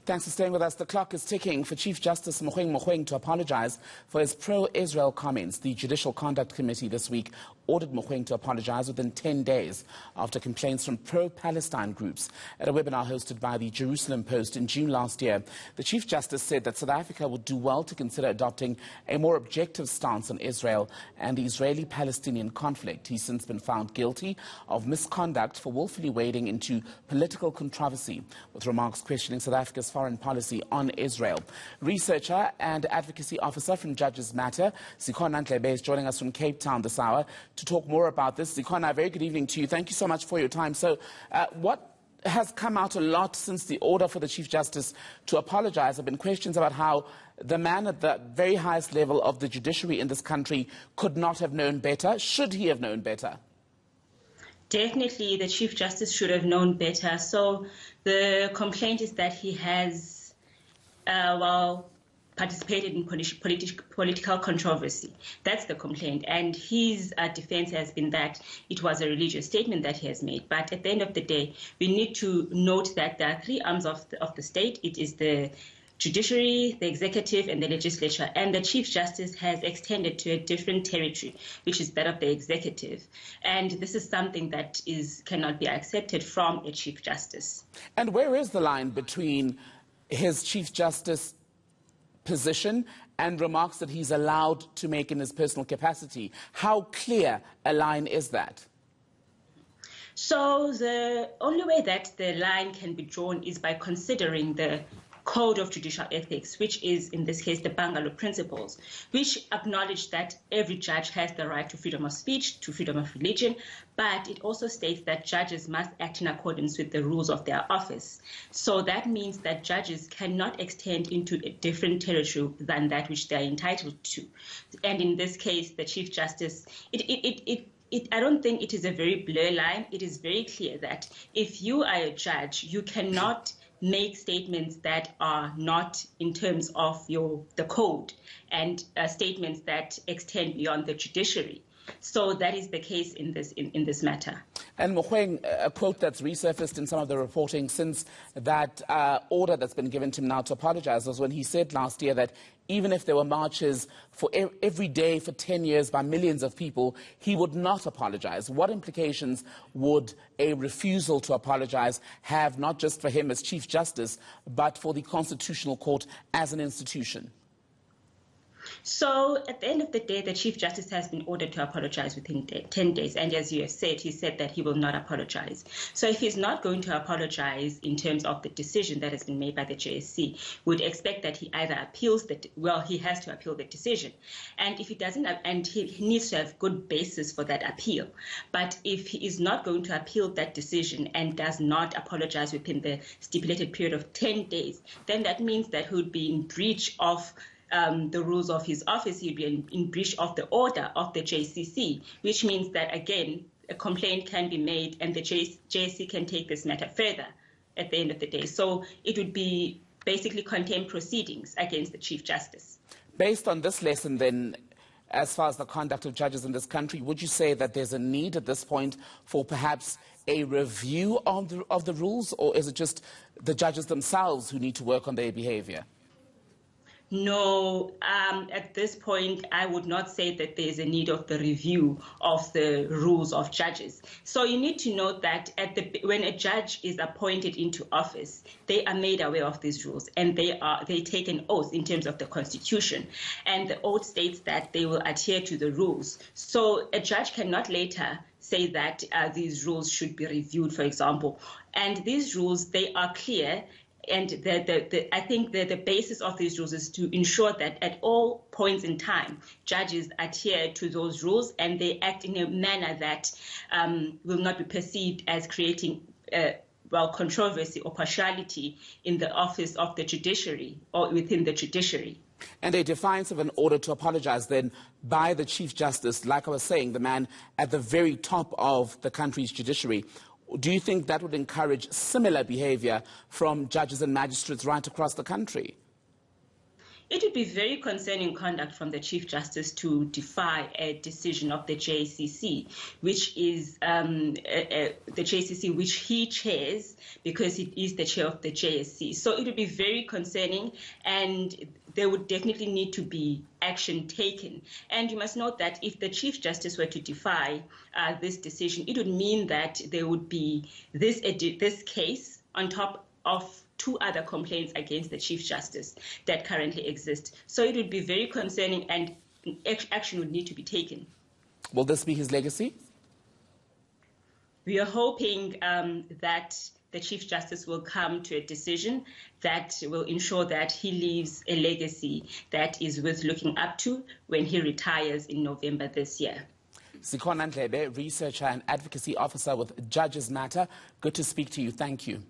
Thanks for staying with us. The clock is ticking for Chief Justice Mogoeng Mogoeng to apologise for his pro-Israel comments. The Judicial Conduct Committee this week ordered Mogoeng to apologise within 10 days after complaints from pro-Palestine groups. At a webinar hosted by the Jerusalem Post in June last year, the Chief Justice said that South Africa would do well to consider adopting a more objective stance on Israel and the Israeli-Palestinian conflict. He's since been found guilty of misconduct for willfully wading into political controversy, with remarks questioning South Africa's foreign policy on Israel. Researcher and advocacy officer from Judges Matter, Zikhona Ntlebe, is joining us from Cape Town this hour to talk more about this. Zikhona, very good evening to you. Thank you so much for your time. So what has come out a lot since the order for the Chief Justice to apologise have been questions about how the man at the very highest level of the judiciary in this country could not have known better. Should he have known better? Definitely, the Chief Justice should have known better. So the complaint is that he has, participated in political controversy. That's the complaint. And his defense has been that it was a religious statement that he has made. But at the end of the day, we need to note that there are three arms of the state. It is the judiciary, the executive, and the legislature. And the Chief Justice has extended to a different territory, which is that of the executive. And this is something that cannot be accepted from a Chief Justice. And where is the line between his Chief Justice position and remarks that he's allowed to make in his personal capacity? How clear a line is that? So the only way that the line can be drawn is by considering the Code of Judicial Ethics, which is, in this case, the Bangalo Principles, which acknowledge that every judge has the right to freedom of speech, to freedom of religion, but it also states that judges must act in accordance with the rules of their office. So that means that judges cannot extend into a different territory than that which they are entitled to. And in this case, the Chief Justice, I don't think it is a very blurry line. It is very clear that if you are a judge, you cannot make statements that are not in terms of the code and statements that extend beyond the judiciary. So that is the case in this matter. And Mogoeng, a quote that's resurfaced in some of the reporting since that order that's been given to him now to apologise was when he said last year that even if there were marches for every day for 10 years by millions of people, he would not apologise. What implications would a refusal to apologise have, not just for him as Chief Justice, but for the Constitutional Court as an institution? So at the end of the day, the Chief Justice has been ordered to apologise within 10 days. And as you have said, he said that he will not apologise. So if he's not going to apologise in terms of the decision that has been made by the JSC, we'd expect that he either appeals he has to appeal the decision. And if he doesn't, and he needs to have good basis for that appeal. But if he is not going to appeal that decision and does not apologise within the stipulated period of 10 days, then that means that he would be in breach of the rules of his office. He'd be in breach of the order of the JCC, which means that, again, a complaint can be made and the JSC can take this matter further at the end of the day. So it would be basically contempt proceedings against the Chief Justice. Based on this lesson, then, as far as the conduct of judges in this country, would you say that there's a need at this point for perhaps a review of the rules, or is it just the judges themselves who need to work on their behaviour? No, at this point, I would not say that there is a need of the review of the rules of judges. So you need to note that when a judge is appointed into office, they are made aware of these rules, and they take an oath in terms of the Constitution. And the oath states that they will adhere to the rules. So a judge cannot later say that these rules should be reviewed, for example. And these rules, they are clear. And I think the basis of these rules is to ensure that at all points in time, judges adhere to those rules and they act in a manner that will not be perceived as creating controversy or partiality in the office of the judiciary or within the judiciary. And a defiance of an order to apologise then by the Chief Justice, like I was saying, the man at the very top of the country's judiciary. Do you think that would encourage similar behaviour from judges and magistrates right across the country? It would be very concerning conduct from the Chief Justice to defy a decision of the JCC, which is the JCC which he chairs because it is the chair of the JSC. So it would be very concerning, and there would definitely need to be action taken. And you must note that if the Chief Justice were to defy this decision, it would mean that there would be this case on top of 2 other complaints against the Chief Justice that currently exist. So it would be very concerning, and action would need to be taken. Will this be his legacy? We are hoping that the Chief Justice will come to a decision that will ensure that he leaves a legacy that is worth looking up to when he retires in November this year. Sikhona Ndlebe, researcher and advocacy officer with Judges Matter. Good to speak to you. Thank you.